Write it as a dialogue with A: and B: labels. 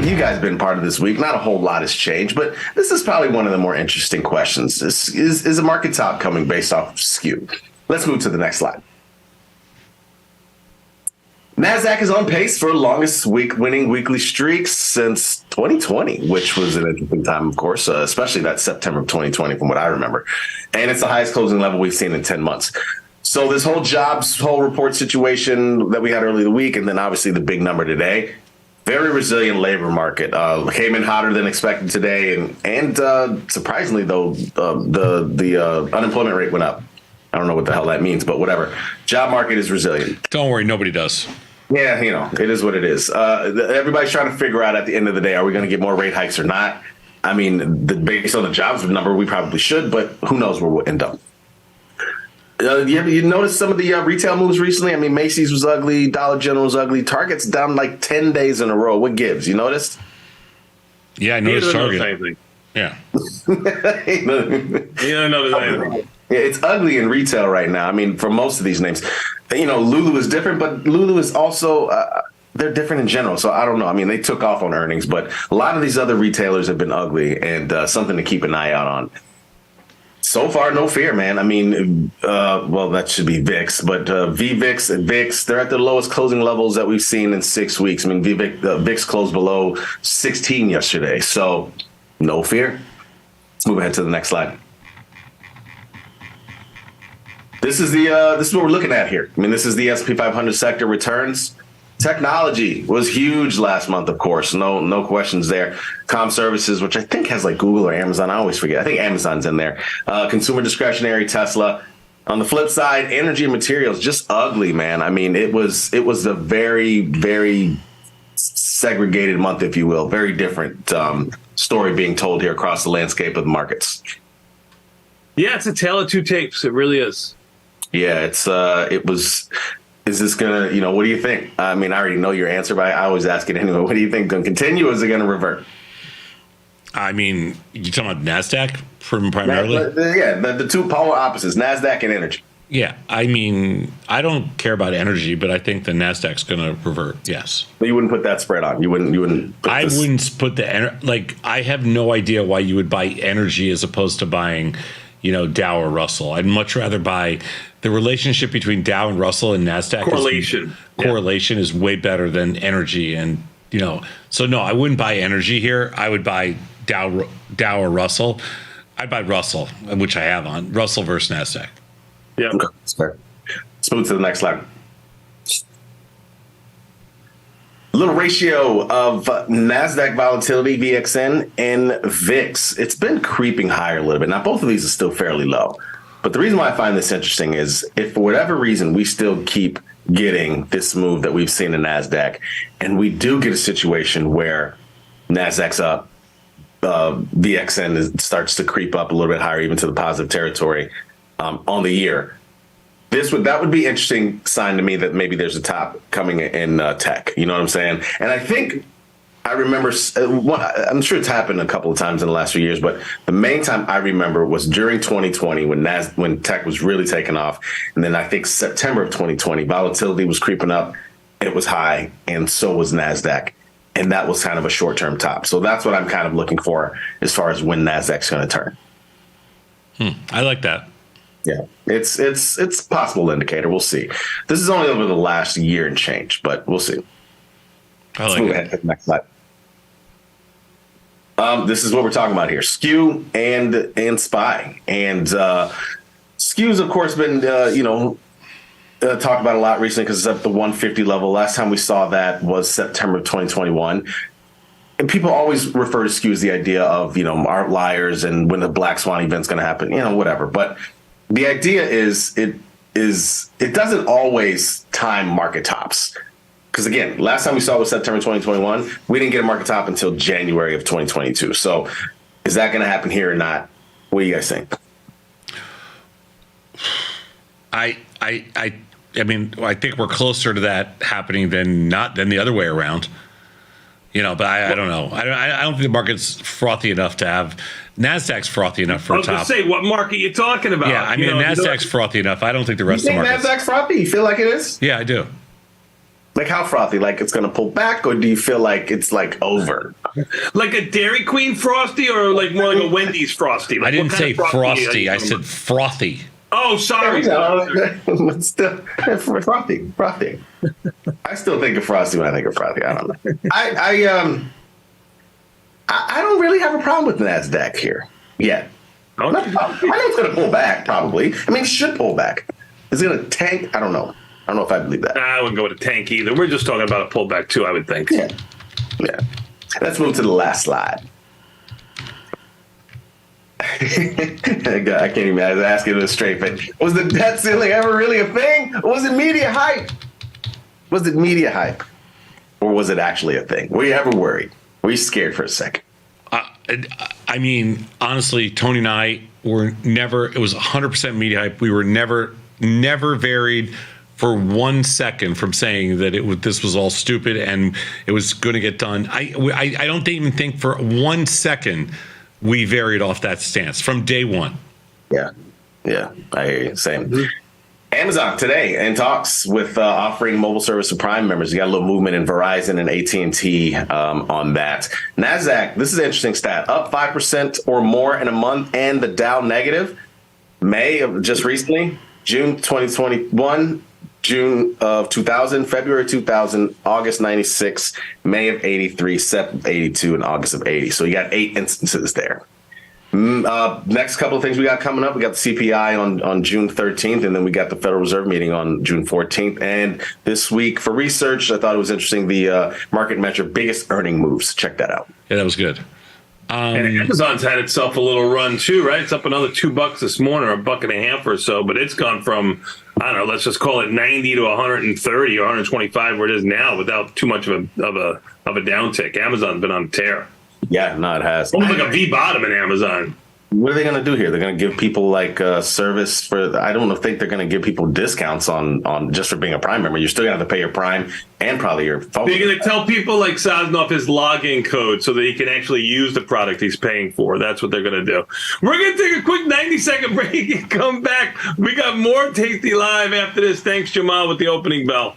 A: you guys been part of this week. Not a whole lot has changed, but this is probably one of the more interesting questions. Is a market top coming based off skew? Let's move to the next slide. NASDAQ is on pace for longest winning weekly streak since 2020, which was an interesting time, of course, especially that September of 2020, from what I remember. And it's the highest closing level we've seen in 10 months. So this whole jobs, whole report situation that we had earlier the week, and then obviously the big number today, very resilient labor market. Came in hotter than expected today. And surprisingly, though, the unemployment rate went up. I don't know what the hell that means, but whatever. Job market is resilient.
B: Don't worry, nobody does.
A: Yeah, it is what it is. Everybody's trying to figure out at the end of the day, are we going to get more rate hikes or not? I mean, based on the jobs number, we probably should, but who knows where we'll end up. You noticed some of the retail moves recently? I mean, Macy's was ugly, Dollar General was ugly, Target's down like 10 days in a row. What gives? You noticed?
B: Yeah, I noticed Target. Yeah.
C: You don't notice anything.
A: Yeah, it's ugly in retail right now. I mean, for most of these names, Lulu is different, but Lulu is also, they're different in general. So I don't know. I mean, they took off on earnings, but a lot of these other retailers have been ugly and something to keep an eye out on. So far, no fear, man. I mean, well, that should be VIX, but VVIX and VIX, they're at the lowest closing levels that we've seen in 6 weeks. I mean, VIX closed below 16 yesterday. So no fear. Let's move ahead to the next slide. This is what we're looking at here. I mean, this is the S&P 500 sector returns. Technology was huge last month, of course. No questions there. Comm services, which I think has like Google or Amazon. I always forget. I think Amazon's in there. Consumer discretionary, Tesla. On the flip side, energy and materials, just ugly, man. I mean, it was a very, very segregated month, if you will. Very different story being told here across the landscape of the markets.
C: Yeah, it's a tale of two tapes. It really is.
A: Yeah, is this going to, what do you think? I mean, I already know your answer, but I always ask it anyway. What do you think? Going to continue or is it going to revert?
B: I mean, you talking about NASDAQ primarily?
A: Yeah, the two polar opposites, NASDAQ and energy.
B: Yeah, I mean, I don't care about energy, but I think the NASDAQ's going to revert, yes.
A: But you wouldn't put that spread on? You wouldn't
B: I wouldn't put I have no idea why you would buy energy as opposed to buying, Dow or Russell. I'd much rather buy the relationship between Dow and Russell and NASDAQ. Correlation is way better than energy. And, so no, I wouldn't buy energy here. I would buy Dow or Russell. I'd buy Russell, which I have on Russell versus NASDAQ.
C: Yeah.
A: Okay, that's fair. Let's move to the next slide. A little ratio of NASDAQ volatility, VXN, and VIX. It's been creeping higher a little bit. Now, both of these are still fairly low. But the reason why I find this interesting is if for whatever reason we still keep getting this move that we've seen in NASDAQ, and we do get a situation where NASDAQ's up, VXN starts to creep up a little bit higher, even to the positive territory on the year. That would be an interesting sign to me that maybe there's a top coming in tech. You know what I'm saying? And I remember, I'm sure it's happened a couple of times in the last few years, but the main time I remember was during 2020 when tech was really taking off. And then I think September of 2020, volatility was creeping up. It was high, and so was NASDAQ. And that was kind of a short-term top. So that's what I'm kind of looking for as far as when NASDAQ's going to turn.
B: I like that.
A: Yeah, it's a possible indicator. We'll see. This is only over the last year and change, but we'll see.
B: I like
A: it. Ahead to the next slide. This is what we're talking about here: skew and SPY. And skew's, of course, been talked about a lot recently because it's at the 150 level. Last time we saw that was September of 2021. And people always refer to skew as the idea of art liars and when the black swan event's going to happen, whatever. But the idea is it doesn't always time market tops. Because again, last time we saw it was September 2021. We didn't get a market top until January of 2022. So is that going to happen here or not? What do you guys think?
B: I mean, I think we're closer to that happening than the other way around. But I don't know. I don't think the market's frothy enough to have. NASDAQ's frothy enough for a top.
C: I was going to say, what market you talking about?
B: Yeah, I mean, NASDAQ's frothy enough. I don't think the rest of the market.
A: NASDAQ's frothy? You feel like it is?
B: Yeah, I do.
A: Like how frothy? Like it's going to pull back, or do you feel like it's like over?
C: Like a Dairy Queen Frosty, or like more like a Wendy's Frosty? Like
B: I didn't say frosty. I
C: said
B: said frothy.
C: Oh, sorry.
A: But still, frothy. I still think of frosty when I think of frothy. I don't know. I don't really have a problem with NASDAQ here yet. I know it's going to pull back, probably. I mean, it should pull back. Is it going to tank? I don't know. I don't know if I believe that.
C: I wouldn't go with a tank either. We're just talking about a pullback too, I would think.
A: Yeah. Let's move to the last slide. I can't even. I was asking it a straight face. Was the debt ceiling ever really a thing? Or was it media hype? Was it media hype? Or was it actually a thing? Were you ever worried? Were you scared for a second?
B: I mean, honestly, Tony and I were never, it was 100% media hype. We were never varied for 1 second from saying that this was all stupid and it was going to get done. I don't even think for 1 second we varied off that stance from day one.
A: Yeah, I hear you. Same. Amazon today in talks with offering mobile service to Prime members. You got a little movement in Verizon and AT&T on that. NASDAQ, this is an interesting stat, up 5% or more in a month, and the Dow negative. May of just recently, June 2021, June of 2000, February 2000, August 96, May of 83, September 82, and August of 80. So you got 8 instances there. Next couple of things we got coming up. We got the CPI on June 13th, and then we got the Federal Reserve meeting on June 14th. And this week for research, I thought it was interesting, the market measure biggest earning moves. Check that out.
B: Yeah, that was good.
C: And Amazon's had itself a little run too, right? It's up another $2 this morning, or $1.50 or so, but it's gone from, I don't know, let's just call it 90 to 130 or 125 where it is now without too much of a downtick. Amazon's been on a tear.
A: Yeah, no, it has.
C: Almost like a V bottom in Amazon.
A: What are they going to do here? They're going to give people like service for. I don't think they're going to give people discounts on just for being a Prime member. You're still going to have to pay your Prime and probably your phone.
C: They're going to tell people like Sosnoff his login code so that he can actually use the product he's paying for. That's what they're going to do. We're going to take a quick 90-second break and come back. We got more Tasty Live after this. Thanks, Jamal, with the opening bell.